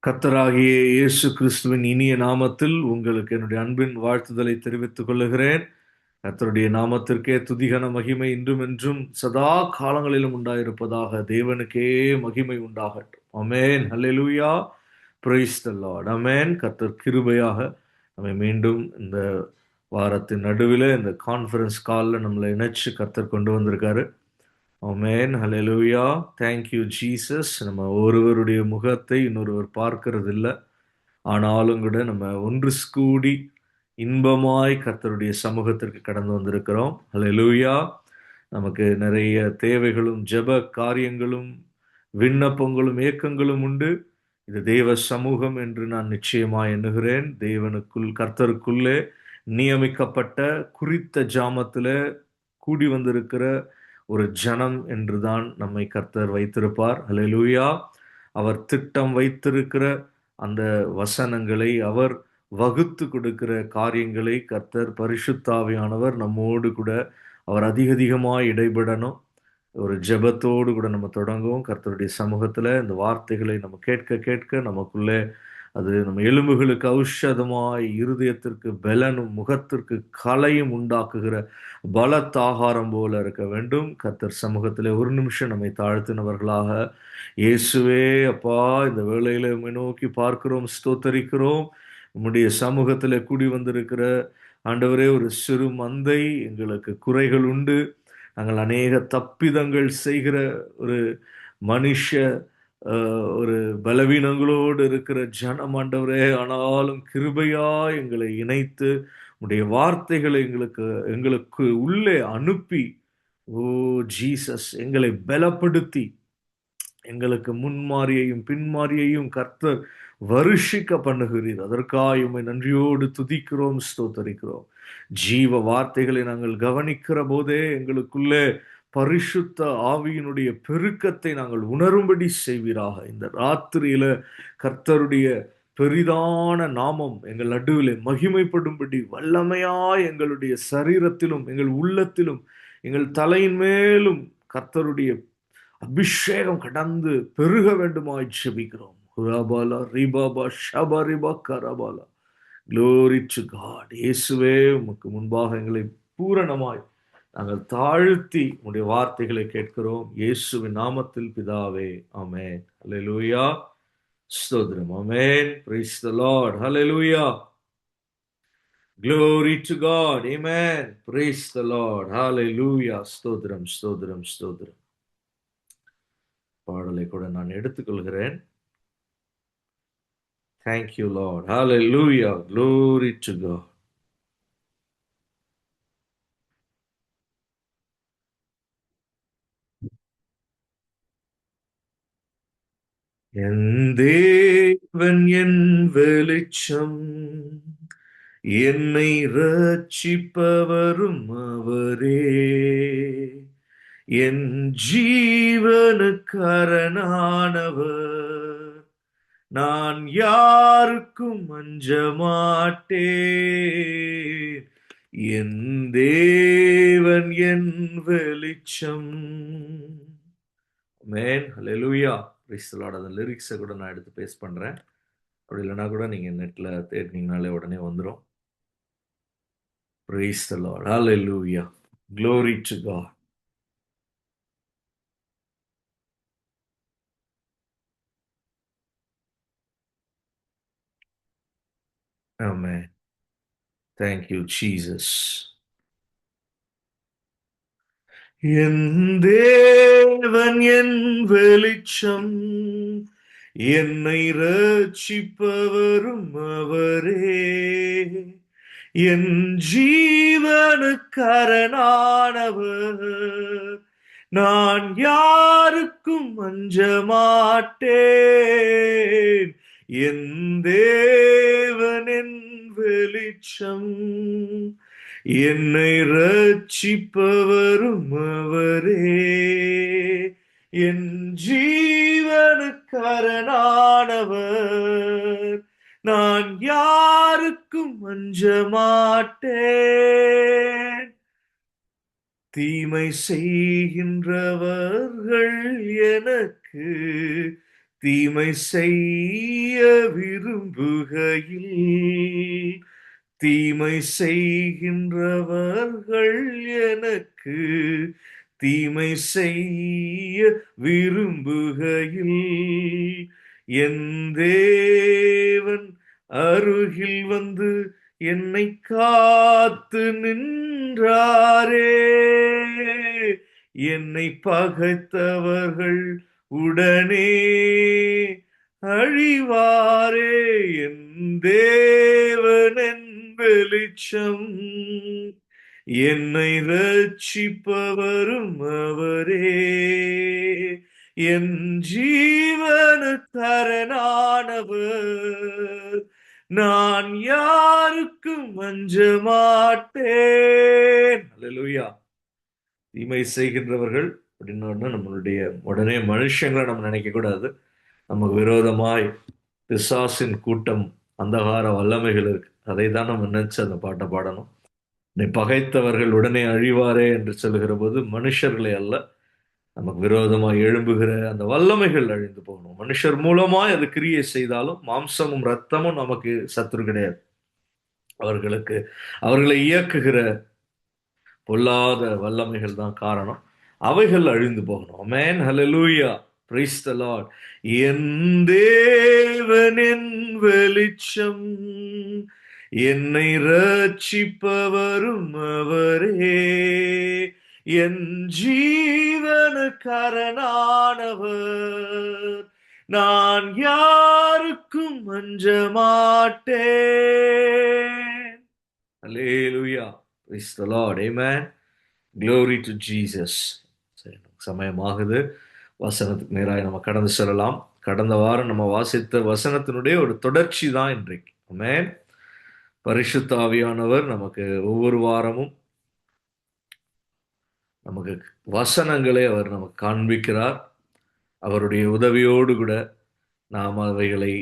கர்த்தராகிய இயேசு கிறிஸ்துவின் இனிய நாமத்தில் உங்களுக்கு என்னுடைய அன்பின் வாழ்த்துதலை தெரிவித்துக் கொள்ளுகிறேன். கர்த்தருடைய நாமத்திற்கே துதிகன மகிமை இன்றும் என்றும் சதா காலங்களிலும் உண்டாயிருப்பதாக. தேவனுக்கே மகிமை உண்டாகட்டும். ஆமென். ஹல்லேலூயா. Praise the Lord. ஆமென். கர்த்தர் கிருபையாக நம்மை மீண்டும் இந்த வாரத்தின் நடுவில் இந்த கான்ஃபரன்ஸ் காலில் நம்மளை இணைச்சு கர்த்தர் கொண்டு வந்திருக்காரு. ஆமென். ஹல்லேலூயா. Thank you Jesus. நம்ம ஒருவருடைய முகத்தை இன்னொருவர் பார்க்கிறது இல்ல. ஆனாலும் கூட நம்ம ஒன்று கூடி இன்பமாய் கர்த்தருடைய சமூகத்திற்கு கடந்து வந்திருக்கிறோம். ஹல்லேலூயா. நமக்கு நிறைய தேவைகளும் ஜெப காரியங்களும் விண்ணப்பங்களும் ஏக்கங்களும் உண்டு. இது தேவ சமூகம் என்று நான் நிச்சயமாய் எண்ணுகிறேன். தேவனுக்குள் கர்த்தருக்குள்ளே நியமிக்கப்பட்ட குறித்த ஜாமத்திலே கூடி வந்திருக்கிற ஒரு ஜனம் என்றுதான் நம்மை கர்த்தர் வைத்திருப்பார். ஹல்லேலூயா. அவர் திட்டம் வைத்திருக்கிற அந்த வசனங்களை, அவர் வகுத்து கொடுக்கிற காரியங்களை கர்த்தர் பரிசுத்தாவியானவர் நம்மோடு கூட அவர் அதிக அதிகமாய் இடைபடணும். ஒரு ஜெபத்தோடு கூட நம்ம தொடங்குவோம். கர்த்தருடைய சமூகத்துல இந்த வார்த்தைகளை நம்ம கேட்க கேட்க நமக்குள்ளே அது நம்ம எலும்புகளுக்கு ஔஷதமாய், இருதயத்திற்கு பெலனும் முகத்திற்கு கலையும் உண்டாக்குகிற பலத்தாகாரம் போல இருக்க வேண்டும். கர்த்தர் சமூகத்திலே ஒரு நிமிஷம் நம்மை தாழ்த்தினவர்களாக, இயேசுவே அப்பா, இந்த வேளையில உம்மை நோக்கி பார்க்கிறோம், ஸ்தோத்தரிக்கிறோம். உம்முடைய சமூகத்திலே கூடி வந்திருக்கிற ஆண்டவரே, ஒரு சிறு மந்தை, எங்களுக்கு குறைகள் உண்டு. நாங்கள் அநேக தப்பிதங்கள் செய்கிற ஒரு மனுஷ ஒரு பலவீனங்களோடு இருக்கிற ஜனம் ஆண்டவரே. ஆனாலும் கிருபையா எங்களை இணைத்து உடைய வார்த்தைகளை எங்களுக்கு எங்களுக்கு உள்ளே அனுப்பி, ஓ ஜீசஸ், எங்களை பலப்படுத்தி எங்களுக்கு முன்மாறியையும் பின்மாறியையும் கர்த்தர் வருஷிக்க பண்ணுகிறீர். அதற்காக உம்மை நன்றியோடு துதிக்கிறோம், ஸ்தோத்தரிக்கிறோம். ஜீவ வார்த்தைகளை நாங்கள் கவனிக்கிற போதே எங்களுக்குள்ளே பரிசுத்த ஆவியினுடைய பெருக்கத்தை நாங்கள் உணரும்படி செய்வீராக. இந்த ராத்திரியில கர்த்தருடைய பெரிதான நாமம் எங்கள் நடுவிலே மகிமைப்படும்படி வல்லமையாய் எங்களுடைய சரீரத்திலும் எங்கள் உள்ளத்திலும் எங்கள் தலையின் மேலும் கர்த்தருடைய அபிஷேகம் கடந்து பெருக வேண்டுமாய் ஜெபிக்கிறோம். ரபாலா ரிபாபா ஷபரிபா கரபாலா. Glory to God. இயேசுவே, உமக்கு முன்பாக எங்களை பூரணமாய் நாங்கள் தாழ்த்தி உம்முடைய வார்த்தைகளை கேட்கிறோம். இயேசுவின் நாமத்தில் பிதாவே. ஆமென். ஹல்லேலூயா. ஸ்தோத்திரம். ஆமென். Praise the Lord. Hallelujah. Glory to God. Amen. Praise the Lord. Hallelujah. ஸ்தோத்திரம், ஸ்தோத்திரம், ஸ்தோத்திரம். பாடலை கூட நான் எடுத்துக்கொள்கிறேன். Thank you, Lord. Hallelujah. Glory to God. என் தேவன் என் வெளிச்சம், என்னை ரட்சிப்பவரும் அவரே. என் ஜீவனுக்கு அரணானவர், நான் யாருக்கும் அஞ்ச மாட்டேன். என் தேவன் என் வெளிச்சம். Man hallelujah. Price the Lord. அந்த லிரிக்ஸை கூட நான் எடுத்து பேஸ்ட் பண்றேன். அப்படி இல்லைன்னா கூட நீங்க நெட்ல தேடினீங்கனாலே உடனே வந்துடும். Price the Lord. Hallelujah. Glory to God. Amen. Thank you, Jesus. என் தேவன் என் வெளிச்சம், என்னை ரட்சிப்பவரும் அவரே. என் ஜீவனுக்கு அரணானவர், நான் யாருக்கும் அஞ்ச மாட்டேன். என் தேவன் என் வெளிச்சம், என்னை ரட்சிப்பவரும் அவரே. என் ஜீவனுக்கு அரணானவர், நான் யாருக்கும் அஞ்ச மாட்டேன். தீமை செய்கின்றவர்கள் எனக்கு தீமை செய்ய விரும்புகையில் தீமை செய்கின்றவர்கள் எனக்கு தீமை செய்ய விரும்புகையில் என் தேவன் அருகில் வந்து என்னை காத்து நின்றாரே. என்னை பகைத்தவர்கள் உடனே அழிவாரே. என் தேவன் என் வெளிச்சம், என்னை ரட்சிப்பவரும் அவரே. என் ஜீவனுக்கரணானவர், நான் யாருக்கும் அஞ்ச மாட்டேன். அல்லேலூயா. தீமை செய்கின்றவர்கள் அப்படின்னு நம்மளுடைய உடனே மனுஷங்களை நம்ம நினைக்க கூடாது. நமக்கு விரோதமாய் பிசாசின் கூட்டம், அந்தகார வல்லமைகள் இருக்கு. அதை தான் நம்ம நினைச்சு அந்த பாட்டை பாடணும். நீ பகைத்தவர்கள் உடனே அழிவாரே என்று சொல்லுகிற போது மனுஷர்களை அல்ல, நமக்கு விரோதமாய் எழும்புகிற அந்த வல்லமைகள் அழிந்து போகணும். மனுஷர் மூலமாய் அது கிரியை செய்தாலும் மாம்சமும் ரத்தமும் நமக்கு சத்துரு கிடையாது. அவர்களை இயக்குகிற பொல்லாத வல்லமைகள் தான் காரணம். அவைகள் அழிந்து போகணும். ஆமென், ஹல்லேலூயா, பிரைஸ் தி லார்ட். என் தேவன் என் வெளிச்சம், என்னை ரட்சிப்பவரும் அவரே. என் ஜீவனுக்கரணானவர், நான் யாருக்கும் அஞ்ச மாட்டேன். அல்லேலூயா, praise the Lord, amen, glory to Jesus. சமயமாகுது, வசனத்துக்கு நேராக நம்ம கடந்து செல்லலாம். கடந்த வாரம் நம்ம வாசித்த வசனத்தினுடைய ஒரு தொடர்ச்சி தான் இன்றைக்கு. ஆமென். பரிசுத்த ஆவியானவர் நமக்கு ஒவ்வொரு வாரமும் நமக்கு வசனங்களை அவர் நமக்கு காண்பிக்கிறார். அவருடைய உதவியோடு கூட நாம் அவைகளை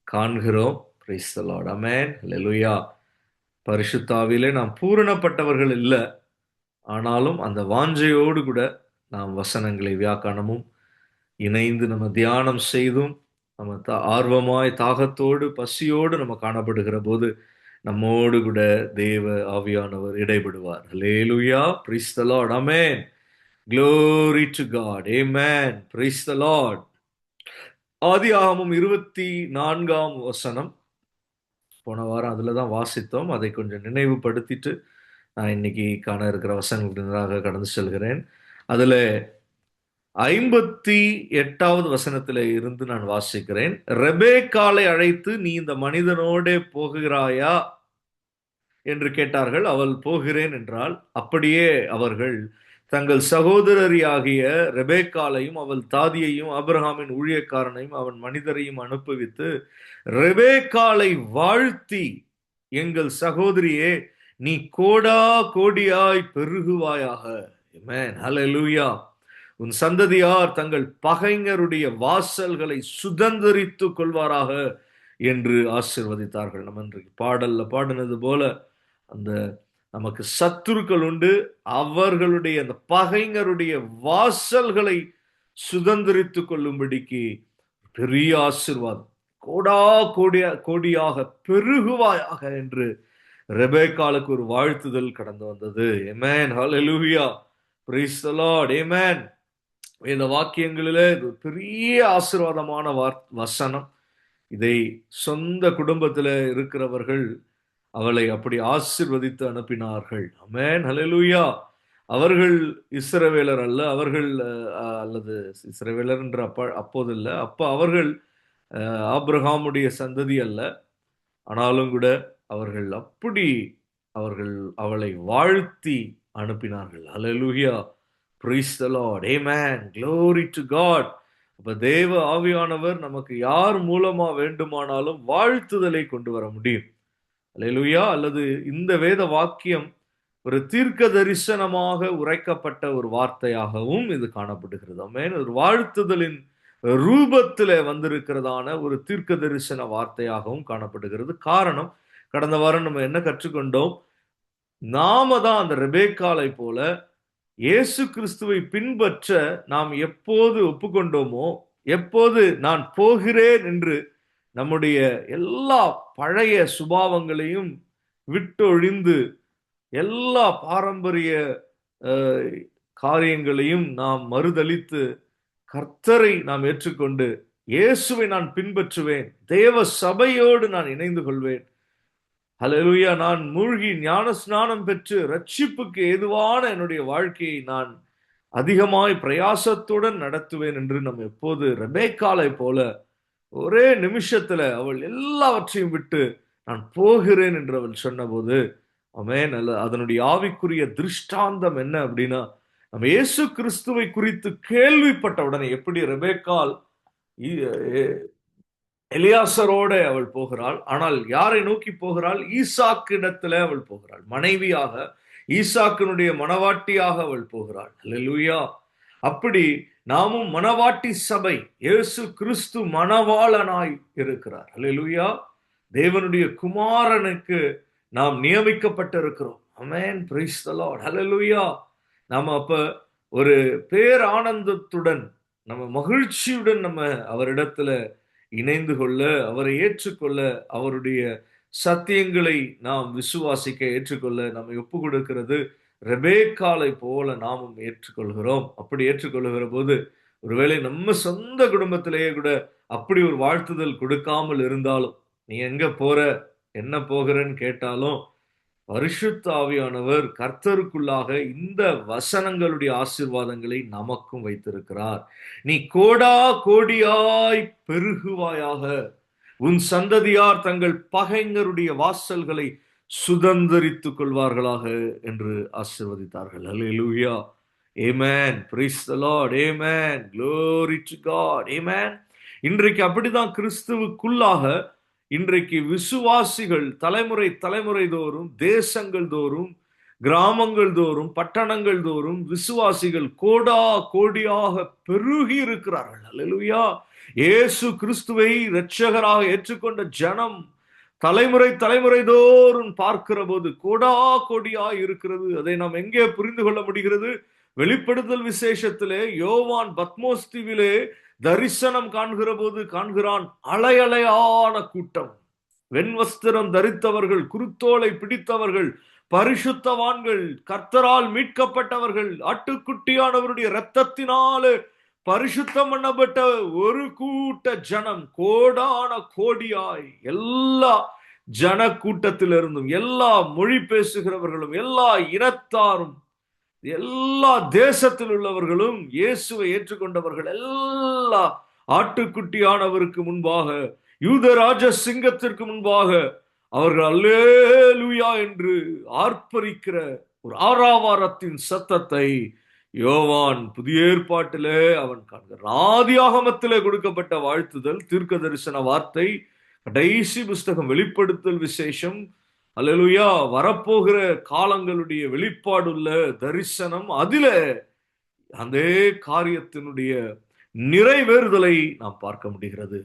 காண்கிறோம். பிரைஸ் தி லார்ட், ஆமென், ஹல்லேலூயா. பரிசுத்த ஆவியிலே நாம் பூரணப்பட்டவர்கள் இல்லை, ஆனாலும் அந்த வாஞ்சையோடு கூட நாம் வசனங்களை வியாக்கணமும் இணைந்து நம்ம தியானம் செய்தும் நம்ம ஆர்வமாய் தாகத்தோடு பசியோடு நம்ம காணப்படுகிற போது நம்மோடு கூட தேவ ஆவியானவர் இடைபடுவார். ஹல்லேலூயா, பிரைஸ் தி லார்ட், ஆமென், glory to God, amen, praise the Lord. ஆதியாகமம் 24ஆம் வசனம், போன வாரம் அதில் தான் வாசித்தோம். அதை கொஞ்சம் நினைவுபடுத்திட்டு நான் இன்னைக்கு காண இருக்கிற வசனங்களாக கடந்து செல்கிறேன். அதில் 58வது வசனத்தில் இருந்து நான் வாசிக்கிறேன். ரெபேக்காளை அழைத்து, நீ இந்த மனிதனோடே போகிறாயா என்று கேட்டார்கள். அவள் போகிறேன் என்றாள். அப்படியே அவர்கள் தங்கள் சகோதரரியாகிய ரெபேக்காளையும் அவள் தாதியையும் ஆபிரகாமின் ஊழியக்காரனையும் அவன் மனிதரையும் அனுப்புவித்து, ரெபேக்காளை வாழ்த்தி, எங்கள் சகோதரியே, நீ கோடா கோடியாய் பெருகுவாயாக. ஆமென், ஹல்லேலூயா. உன் சந்ததியார் தங்கள் பகைஞருடைய வாசல்களை சுதந்தரித்துக் கொள்வாராக என்று ஆசீர்வதித்தார்கள். நம்ம இன்றைக்கு பாடல்ல பாடினது போல அந்த நமக்கு சத்துருக்கள் உண்டு, அவர்களுடைய அந்த பகைஞருடைய வாசல்களை சுதந்திரித்துக் கொள்ளும்படிக்கு பெரிய ஆசீர்வாதம், கோடா கோடியாக பெருகுவாயாக என்று ரெபேக்காளுக்கு ஒரு வாழ்த்துதல் கடந்து வந்தது. ஆமென், ஹல்லேலூயா, பிரைஸ் தி லார்ட், ஆமென். இந்த வாக்கியங்களிலே பெரிய ஆசீர்வாதமான வசனம். இதை சொந்த குடும்பத்தில் இருக்கிறவர்கள் அவளை அப்படி ஆசீர்வதித்து அனுப்பினார்கள். ஆமென், ஹல்லேலூயா. அவர்கள் இஸ்ரவேலர் அல்ல, அவர்கள் அல்லது இஸ்ரவேலர் என்ற அப்போது இல்லை, அப்ப அவர்கள் ஆபிரகாமுடைய சந்ததி அல்ல. ஆனாலும் கூட அவர்கள் அவளை வாழ்த்தி அனுப்பினார்கள். ஹல்லேலூயா, praise the Lord, amen, glory to God. அப்ப தேவ ஆவியானவர் நமக்கு யார் மூலமா வேண்டுமானாலும் வாழ்த்துதலை கொண்டு வர முடியும். அல்லேலூயா. அல்லது இந்த வேத வாக்கியம் ஒரு தீர்க்க தரிசனமாக உரைக்கப்பட்ட ஒரு வார்த்தையாகவும் இது காணப்படுகிறது. ஆமென். ஒரு வாழ்த்துதலின் ரூபத்தில் வந்திருக்கிறதான ஒரு தீர்க்க தரிசன வார்த்தையாகவும் காணப்படுகிறது. காரணம், கடந்த வாரம் நம்ம என்ன கற்றுக்கொண்டோம்? நாம தான் அந்த ரெபேக்காளை போல இயேசு கிறிஸ்துவை பின்பற்ற நாம் எப்போது ஒப்புக்கொண்டோமோ, எப்போது நான் போகிறேன் என்று நம்முடைய எல்லா பழைய சுபாவங்களையும் விட்டொழிந்து எல்லா பாரம்பரிய அஹ், காரியங்களையும் நாம் மறுதலித்து கர்த்தரை நாம் ஏற்றுக்கொண்டு இயேசுவை நான் பின்பற்றுவேன், தேவ சபையோடு நான் இணைந்து கொள்வேன், ஹல்லேலூயா, நான் மூழ்கி ஞான ஸ்நானம் பெற்று ரட்சிப்புக்கு ஏதுவான என்னுடைய வாழ்க்கையை நான் அதிகமாய் பிரயாசத்துடன் நடத்துவேன் என்று நம்ம எப்போது ரெபேக்காளை போல ஒரே நிமிஷத்துல அவள் எல்லாவற்றையும் விட்டு நான் போகிறேன் என்று அவள் சொன்னபோது, ஆமென், அல்ல, அதனுடைய ஆவிக்குரிய திருஷ்டாந்தம் என்ன அப்படின்னா, நம்ம இயேசு கிறிஸ்துவை குறித்து கேள்விப்பட்ட உடனே எப்படி ரெபேக்காள் எலியாசரோட அவள் போகிறாள், ஆனால் யாரை நோக்கி போகிறாள்? ஈசாக்கிடத்துல அவள் போகிறாள், மனைவியாக ஈசாக்கினுடைய மணவாட்டியாக அவள் போகிறாள். அல்லேலூயா. அப்படி நாமும் மணவாட்டி சபை, இயேசு கிறிஸ்து மணவாளனாய் இருக்கிறார். அல்லேலூயா. தேவனுடைய குமாரனுக்கு நாம் நியமிக்கப்பட்டிருக்கிறோம். ஆமென், பிரைஸ் தி லார்ட். அல்லேலூயா. நாம அப்ப ஒரு பேரானந்தத்துடன், நம்ம மகிழ்ச்சியுடன் நம்ம அவரிடத்துல இணைந்து கொள்ள, அவரை ஏற்றுக்கொள்ள, அவருடைய சத்தியங்களை நாம் விசுவாசிக்க, ஏற்றுக்கொள்ள நம்ம ஒப்பு கொடுக்கிறது ரெபேக்காளை போல நாமும் ஏற்றுக்கொள்கிறோம். அப்படி ஏற்றுக்கொள்ளுகிற போது ஒருவேளை நம்ம சொந்த குடும்பத்திலேயே கூட அப்படி ஒரு வாழ்த்துதல் கொடுக்காமல் இருந்தாலும், நீ எங்க போற, என்ன போகிறன்னு கேட்டாலும், பரிசுத்த ஆவியானவர் கர்த்தருக்குள்ளாக இந்த வசனங்களுடைய ஆசீர்வாதங்களை நமக்கும் வைத்திருக்கிறார். நீ கோடா கோடியாய் பெருகுவாயாக, உன் சந்ததியார் தங்கள் பகைஞருடைய வாசல்களை சுதந்தரித்துக் கொள்வார்களாக என்று ஆசீர்வதித்தார்கள். அல்லேலூயா. ஆமென். Praise the Lord. ஆமென். Glory to God. ஆமென். இன்றைக்கு அப்படிதான் கிறிஸ்துவுக்குள்ளாக இன்றைக்கு விசுவாசிகள் தலைமுறை தலைமுறை தோறும், தேசங்கள் தோறும், கிராமங்கள் தோறும், பட்டணங்கள் தோறும் விசுவாசிகள் கோடா கோடியாக பெருகி இருக்கிறார்கள். அல்லேலூயா. இயேசு கிறிஸ்துவை இரட்சகராக ஏற்றுக்கொண்ட ஜனம் தலைமுறை தலைமுறை தோறும் பார்க்கிற போது கோடா கோடியாய் இருக்கிறது. அதை நாம் எங்கே புரிந்து கொள்ள முடிகிறது? வெளிப்படுத்தல் விசேஷத்திலே யோவான் பத்மோஸ் தீவிலே தரிசனம் காண்கிற போது காண்கிறான் அலையலையான கூட்டம், வெண்வஸ்திரம் தரித்தவர்கள், குருத்தோலை பிடித்தவர்கள், பரிசுத்தவான்கள், கர்த்தரால் மீட்கப்பட்டவர்கள், ஆட்டுக்குட்டியானவருடைய இரத்தத்தினாலே பரிசுத்தம் பண்ணப்பட்ட ஒரு கூட்ட ஜனம், கோடான கோடியாய் எல்லா ஜன கூட்டத்திலிருந்தும், எல்லா மொழி பேசுகிறவர்களும், எல்லா இனத்தாரும், எல்லா தேசத்தில் உள்ளவர்களும், இயேசுவை ஏற்றுக்கொண்டவர்கள் எல்லா ஆட்டுக்குட்டியானவருக்கு முன்பாக, யூதராஜ சிங்கத்திற்கு முன்பாக அவர்கள் அல்லேலூயா என்று ஆர்ப்பரிக்கிற ஒரு ஆராவாரத்தின் சத்தத்தை யோவான் புதிய ஏற்பாட்டிலே அவன் காண்கிறான். ஆதியாகமத்திலே கொடுக்கப்பட்ட வாழ்த்துதல், தீர்க்க தரிசன வார்த்தை, கடைசி புஸ்தகம் வெளிப்படுத்தல் விசேஷம், அல்லேலூயா, வரப்போகிற காலங்களுடைய வெளிப்பாடுள்ள தரிசனம், அதில அந்த காரியத்தினுடைய நிறைவேறுதலை நாம் பார்க்க முடிகிறது.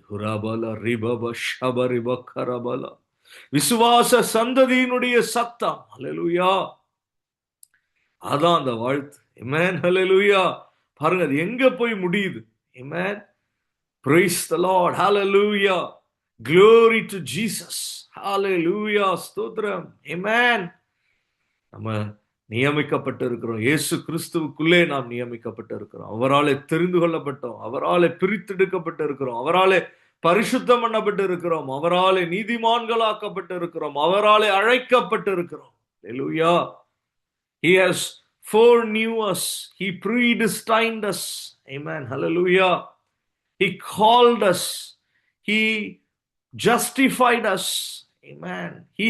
விசுவாச சந்ததியினுடைய சத்தம், அல்லேலூயா, அதான் அந்த வாழ்த்து. ஆமென். ஹல்லேலூயா. பாருங்க, அது எங்க போய் முடியுது. ஆமென். Praise the Lord. ஹல்லேலூயா. Glory to Jesus. ஹல்லேலூயா. ஸ்தோத்திரம். ஆமென். நம்ம நியமிக்கப்பட்டு இருக்கிறோம். இயேசு கிறிஸ்துவுக்குள்ளே நாம் நியமிக்கப்பட்டு இருக்கிறோம். அவராலே தெரிந்து கொள்ளப்பட்டோம், அவராலே பிரித்தெடுக்கப்பட்டு இருக்கிறோம், அவராலே பரிசுத்தம் பண்ணப்பட்டு இருக்கிறோம், அவராலே நீதிமான்களாக்கப்பட்டு இருக்கிறோம், அவராலே அழைக்கப்பட்டு இருக்கிறோம். ஹல்லேலூயா. He has foreknew us. He predestined us. Amen. Hallelujah. He called us. He justified us. Amen. He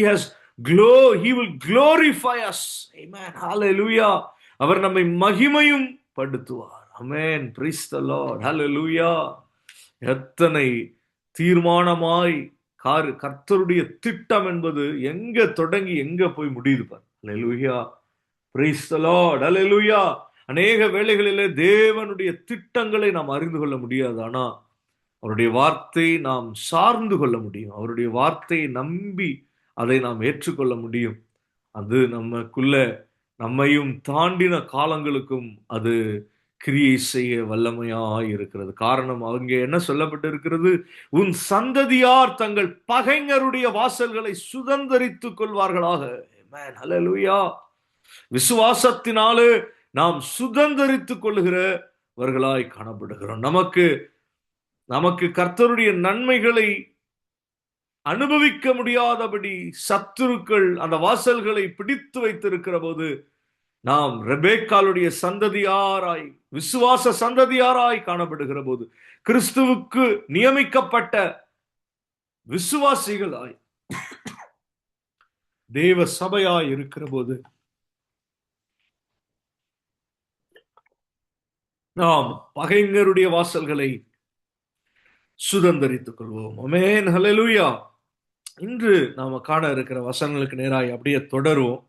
will glorify us. Amen. Hallelujah. அவர் நம்மை மகிமையும் படுத்துவார். Amen. Praise the Lord. Hallelujah. எத்தனை தீர்மானமாய் கர்த்தருடைய திட்டம் என்பது எங்க தொடங்கி எங்க போய் முடியுது பார். Hallelujah. Praise the Lord. Hallelujah. அநேக வேளைகளிலே தேவனுடைய திட்டங்களை நாம் அறிந்து கொள்ள முடியாது, ஆனா அவருடைய வார்த்தையை நாம் சார்ந்து கொள்ள முடியும். அவருடைய வார்த்தையை நம்பி அதை நாம் ஏற்றுக்கொள்ள முடியும். அது நமக்குள்ள நம்மையும் தாண்டின காலங்களுக்கும் அது கிரியை செய்ய வல்லமையாய் இருக்கிறது. காரணம் அங்கே என்ன சொல்லப்பட்டு இருக்கிறது? உன் சந்ததியார் தங்கள் பகைஞருடைய வாசல்களை சுதந்தரித்துக் கொள்வார்களாக. ஆமென். ஹல்லேலூயா. விசுவாசத்தினாலே நாம் சுதந்தரித்துக் கொள்கிறவர்களாய் காணப்படுகிறோம். நமக்கு நமக்கு கர்த்தருடைய நன்மைகளை அனுபவிக்க முடியாதபடி சத்துருக்கள் அந்த வாசல்களை பிடித்து வைத்திருக்கிற போது நாம் ரெபேக்காளுடைய சந்ததியாராய், விசுவாச சந்ததியாராய் காணப்படுகிற போது, கிறிஸ்துவுக்கு நியமிக்கப்பட்ட விசுவாசிகளாய், தேவ சபையாய் இருக்கிற போது நாம் பகைஞருடைய வாசல்களை சுதந்தரித்துக் கொள்வோம். ஆமென். ஹல்லேலூயா. இன்று நாம காண இருக்கிற வசனங்களுக்கு நேராய் அப்படியே தொடருவோம்.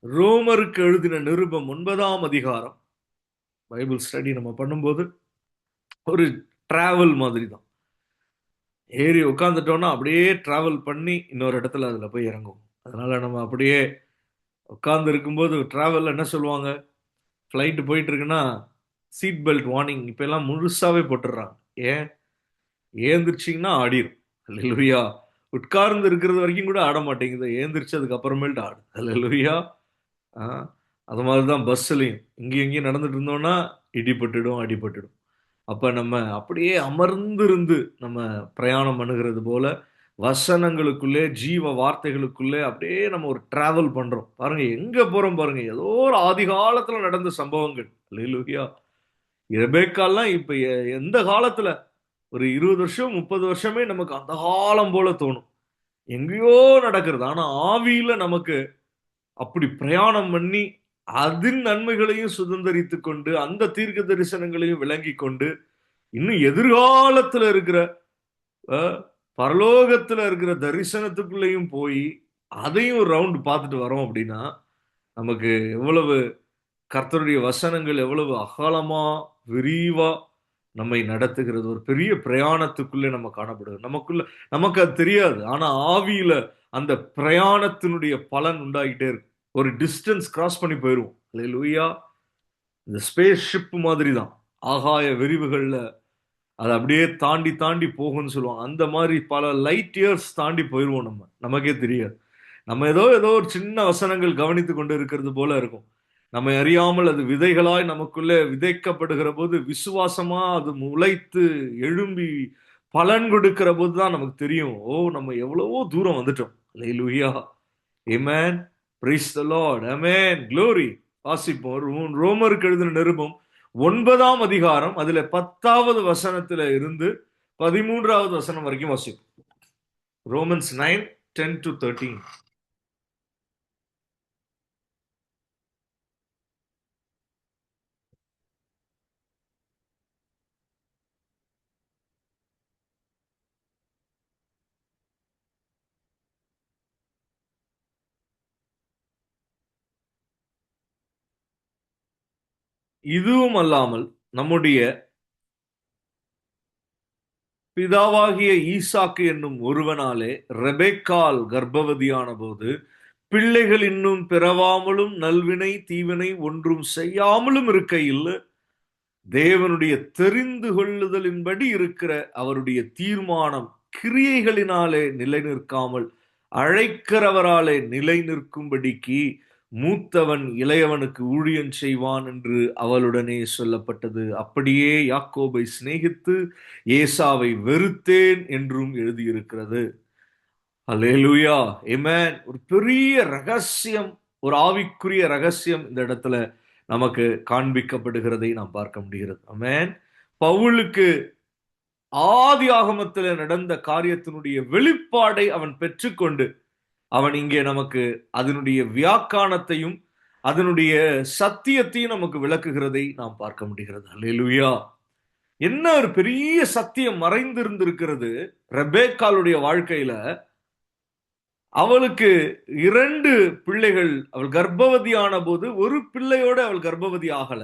ரோமருக்கு எழுதின நிருபம் 9ஆம் அதிகாரம். பைபிள் ஸ்டடி நம்ம பண்ணும்போது ஒரு டிராவல் மாதிரி தான். ஏறி உட்காந்துட்டோம்னா அப்படியே டிராவல் பண்ணி இன்னொரு இடத்துல அதுல போய் இறங்கும். அதனால நம்ம அப்படியே உட்கார்ந்து இருக்கும்போது டிராவல் என்ன சொல்லுவாங்க, ஃப்ளைட் போயிட்டு இருக்குன்னா சீட் பெல்ட் வார்னிங் இப்ப எல்லாம் முழுசாவே போட்டுடுறாங்க. ஏன்? ஏந்திரிச்சிங்கன்னா ஆடிரும். அல்லேலூயா. உட்கார்ந்து இருக்கிறது வரைக்கும் கூட ஆட மாட்டேங்குது, ஏந்திரிச்சதுக்கு அப்புறமேல்ட்டு ஆடு. அல்லேலூயா. ஆ, அது மாதிரி தான் பஸ்ஸுலையும் இங்கேயும் இங்கேயும் நடந்துட்டு இருந்தோம்னா இடிபட்டுடும், அடிபட்டுடும். அப்ப நம்ம அப்படியே அமர்ந்திருந்து நம்ம பிரயாணம் பண்ணுகிறது போல வசனங்களுக்குள்ளே, ஜீவ வார்த்தைகளுக்குள்ளே அப்படியே நம்ம ஒரு டிராவல் பண்றோம். பாருங்க எங்க போறோம் பாருங்க. ஏதோ ஒரு ஆதி காலத்துல நடந்த சம்பவங்கள். அல்லேலூயா. ரெபேக்கால்லாம் இப்ப எந்த காலத்துல ஒரு 20 வருஷம் 30 வருஷமே நமக்கு அந்த காலம் போல தோணும். எங்கேயோ நடக்கிறது. ஆனா ஆவியில நமக்கு அப்படி பிரயாணம் பண்ணி அதன் நன்மைகளையும் சுதந்தரித்துக் கொண்டு அந்த தீர்க்க தரிசனங்களையும் விளங்கி கொண்டு இன்னும் எதிர்காலத்துல இருக்கிற அஹ், பரலோகத்துல இருக்கிற தரிசனத்துக்குள்ளேயும் போய் அதையும் ஒரு ரவுண்ட் பார்த்துட்டு வரோம் அப்படின்னா நமக்கு எவ்வளவு கர்த்தருடைய வசனங்கள் எவ்வளவு அகலமா விரிவா நம்மை நடத்துகிறது. ஒரு பெரிய பிரயாணத்துக்குள்ளே நம்ம காணப்படுகிறோம். நமக்குள்ள நமக்கு அது தெரியாது. ஆனா ஆவியில அந்த பிரயாணத்தினுடைய பலன் உண்டாகிட்டே இருக்கு. ஒரு டிஸ்டன்ஸ் கிராஸ் பண்ணி போயிருவோம். அல்லேலூயா. இந்த ஸ்பேஸ் ஷிப் மாதிரி தான். ஆகாய விரிவுகள்ல அது அப்படியே தாண்டி தாண்டி போகும்னு சொல்லுவாங்க. அந்த மாதிரி பல லைட் இயர்ஸ் தாண்டி போயிருவோம் நம்ம. நமக்கே தெரியாது. நம்ம ஏதோ ஏதோ ஒரு சின்ன வசனங்கள் கவனித்துக் கொண்டு இருக்கிறது போல இருக்கும். நம்மை அறியாமல் அது விதைகளாய் நமக்குள்ளே விதைக்கப்படுகிற போது விசுவாசமா அது முளைத்து எழும்பி பலன் கொடுக்கிற போது தான் நமக்கு தெரியும். ஓ, நம்ம எவ்வளவோ தூரம் வந்துட்டோம். அல்லேலூயா. ஆமென். Praise the Lord. ஆமென். க்ளோரி. வாசிப்போம். ரோமருக்கு எழுதின நிருபம் 9ஆம் அதிகாரம் அதுல 10வது வசனத்துல இருந்து 13வது வசனம் வரைக்கும் வாசிப்போம். ரோமன்ஸ் 9:10-13. இதுவும் அல்லாமல் நம்முடைய பிதாவாகிய ஈசாக்கு என்னும் ஒருவனாலே ரெபெக்காள் கர்ப்பவதியான போது பிள்ளைகள் இன்னும் பிறவாமலும் நல்வினை தீவினை ஒன்றும் செய்யாமலும் இருக்கையில் தேவனுடைய தெரிந்து கொள்ளுதலின்படி இருக்கிற அவருடைய தீர்மானம் கிரியைகளினாலே நிலை நிற்காமல் அழைக்கிறவராலே நிலை நிற்கும்படிக்கு மூத்தவன் இளையவனுக்கு ஊழியம் செய்வான் என்று அவளுடனே சொல்லப்பட்டது. அப்படியே யாக்கோபை சிநேகித்து ஏசாவை வெறுத்தேன் என்றும் எழுதியிருக்கிறது. அல்லேலூயா. ஆமென். ஒரு பெரிய ரகசியம், ஒரு ஆவிக்குரிய ரகசியம் இந்த இடத்துல நமக்கு காண்பிக்கப்படுகிறதை நாம் பார்க்க முடிகிறது. ஆமென். பவுலுக்கு ஆதி ஆகமத்தில் நடந்த காரியத்தினுடைய வெளிப்பாடை அவன் பெற்றுக்கொண்டு அவன் இங்கே நமக்கு அதனுடைய வியாக்கானத்தையும் அதனுடைய சத்தியத்தையும் நமக்கு விளக்குகிறதை நாம் பார்க்க முடிகிறது. அல்லேலூயா. என்ன ஒரு பெரிய சத்தியம் மறைந்திருந்திருக்கிறது ரெபேக்காளுடைய வாழ்க்கையில. அவளுக்கு 2 பிள்ளைகள். அவள் கர்ப்பவதியான போது ஒரு பிள்ளையோட அவள் கர்ப்பவதி ஆகல,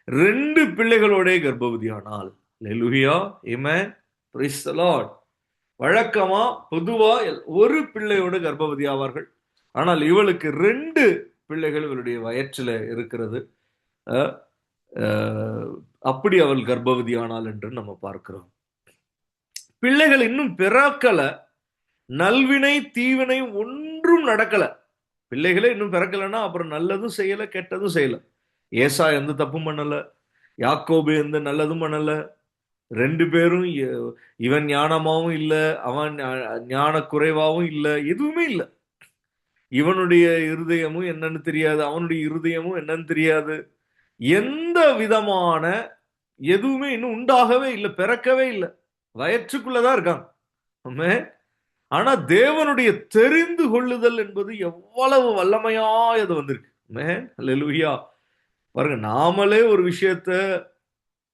2 பிள்ளைகளோட கர்ப்பவதி ஆனாள். அல்லேலூயா. ஆமென். Praise the Lord. வழக்கமா பொதுவா ஒரு பிள்ளையோட கர்ப்பவதி ஆவார்கள். ஆனால் இவளுக்கு 2 பிள்ளைகள் இவளுடைய வயிற்றில இருக்கிறது. அஹ், அப்படி அவள் கர்ப்பவதி ஆனாள் என்று நம்ம பார்க்கிறோம். பிள்ளைகள் இன்னும் பிறக்கல, நல்வினை தீவினை ஒன்றும் நடக்கல. பிள்ளைகளே இன்னும் பிறக்கலன்னா அப்புறம் நல்லதும் செய்யல, கெட்டதும் செய்யல. ஏசா எந்த தப்பும் பண்ணல, யாக்கோபு எந்த நல்லதும் பண்ணல. ரெண்டு பேரும் இவன் ஞானமாவும் இல்ல, அவன் ஞான குறைவாவும் இல்ல, எதுவுமே இல்ல. இவனுடைய இருதயமும் என்னன்னு தெரியாது, அவனுடைய இருதயமும் என்னன்னு தெரியாது. எந்த விதமான எதுவுமே இன்னும் உண்டாகவே இல்லை, பிறக்கவே இல்லை, வயிற்றுக்குள்ளதான் இருக்காங்க. ஆமென். ஆனா தேவனுடைய தெரிந்து கொள்ளுதல் என்பது எவ்வளவு வல்லமையா அது வந்திருக்கு. ஆமென். அல்லேலூயா. பாருங்க, நாமளே ஒரு விஷயத்த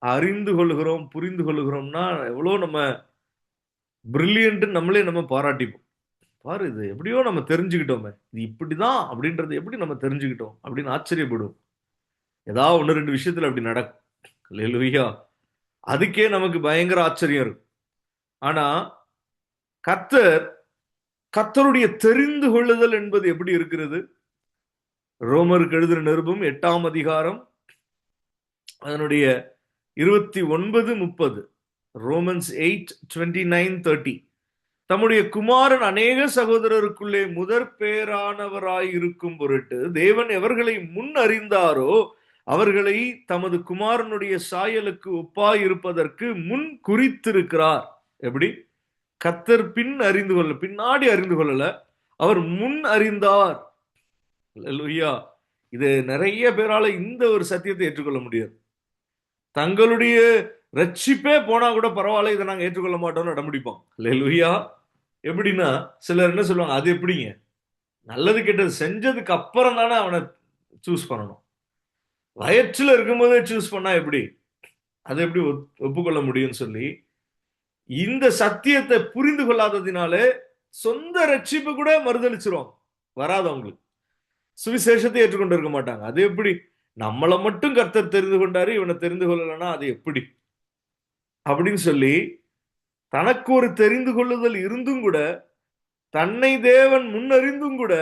அறிந்து கொள்ளுகிறோம், புரிந்து கொள்ளுகிறோம்னா எவ்வளவு நம்ம பிரில்லியன்ட் நம்மளே நம்ம பாராட்டிப்போம். பாரு, இது எப்படியோ நம்ம தெரிஞ்சுக்கிட்டோமே, இது இப்படிதான் அப்படின்றது எப்படி நம்ம தெரிஞ்சுக்கிட்டோம் அப்படின்னு ஆச்சரியப்படுவோம். ஏதாவது ஒன்று ரெண்டு விஷயத்துல அப்படி நடக்கும். அல்லேலூயா. அதுக்கே நமக்கு பயங்கர ஆச்சரியம் இருக்கும். ஆனா கர்த்தர் கர்த்தருடைய தெரிந்து கொள்ளுதல் என்பது எப்படி இருக்கிறது? ரோமருக்கு எழுதின நிருபம் 8ஆம் அதிகாரம் அதனுடைய 29-30. ரோமன்ஸ் 8:29-30. தம்முடைய குமாரன் அநேக சகோதரருக்குள்ளே முதற் பேரானவராய் இருக்கும் பொருட்டு தேவன் எவர்களை முன் அறிந்தாரோ அவர்களை தமது குமாரனுடைய சாயலுக்கு ஒப்பாய் இருப்பதற்கு முன் குறித்திருக்கிறார். எப்படி? கர்த்தர் பின்னாடி அறிந்து கொள்ளல, அவர் முன் அறிந்தார். அல்லேலூயா. இது நிறைய பேரால இந்த ஒரு சத்தியத்தை ஏற்றுக்கொள்ள முடியாது. தங்களுடைய ரட்சிப்பே போனா கூட பரவாயில்ல, இதை நாங்க ஏற்றுக்கொள்ள மாட்டோம்னு அடம்பிடிப்போம். அல்லேலூயா. எப்படின்னா, சிலர் என்ன சொல்லுவாங்க, அது எப்படிங்க, நல்லது கெட்டது செஞ்சதுக்கு அப்புறம் தானே அவனை சூஸ் பண்ணணும், வயிற்றுல இருக்கும்போதே சூஸ் பண்ணா எப்படி, அதை எப்படி ஒப்புக்கொள்ள முடியும்னு சொல்லி இந்த சத்தியத்தை புரிந்து கொள்ளாததினாலே சொந்த ரட்சிப்பு கூட மறுதளிச்சிருவாங்க. வராதவங்களுக்கு சுவிசேஷத்தை ஏற்றுக்கொண்டு இருக்க மாட்டாங்க. அது எப்படி, நம்மளை மட்டும் கர்த்தர் தெரிந்து கொண்டாரு, இவனை தெரிந்து கொள்ளலன்னா அது எப்படி அப்படின்னு சொல்லி தனக்கு ஒரு தெரிந்து கொள்ளுதல் இருந்தும் கூட, தன்னை தேவன் முன்னறிந்தும் கூட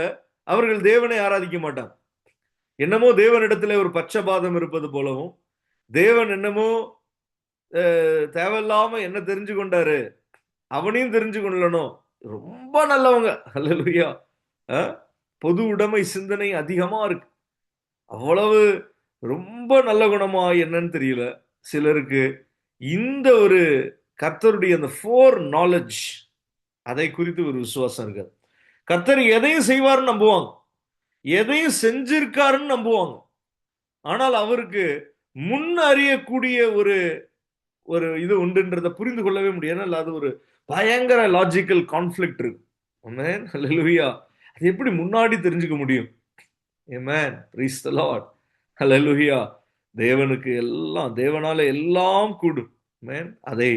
அவர்கள் தேவனை ஆராதிக்க மாட்டாங்க. என்னமோ தேவனிடத்துல ஒரு பட்சபாதம் இருப்பது போலவும், தேவன் என்னமோ தேவையில்லாம என்ன தெரிஞ்சு கொண்டாரு, அவனையும் தெரிஞ்சு கொள்ளணும், ரொம்ப நல்லவங்க, அல்லேலூயா, பொது உடைமை சிந்தனை அதிகமா இருக்கு, அவ்வளவு ரொம்ப நல்ல குணமா என்னன்னு தெரியல சிலருக்கு. இந்த ஒரு கர்த்தருடைய அந்த ஃபோர் நாலேஜ், அதை குறித்து ஒரு விசுவாசம் இருக்காது. கர்த்தர் எதையும் செய்வாருன்னு நம்புவாங்க, எதையும் செஞ்சிருக்காருன்னு நம்புவாங்க. ஆனால் அவருக்கு முன் அறியக்கூடிய ஒரு ஒரு இது உண்டுன்றதை புரிந்து கொள்ளவே முடியாது. அது ஒரு பயங்கர லாஜிக்கல் கான்ஃபிளிக்ட் இருக்கு. ஆமென். ஹல்லேலூயா. அது எப்படி முன்னாடி தெரிஞ்சுக்க முடியும்? ஆமென். Praise the Lord. ஹல்லேலூயா. தேவனுக்கு எல்லாம், தேவனால எல்லாம் கூடும். ஆமென். அதை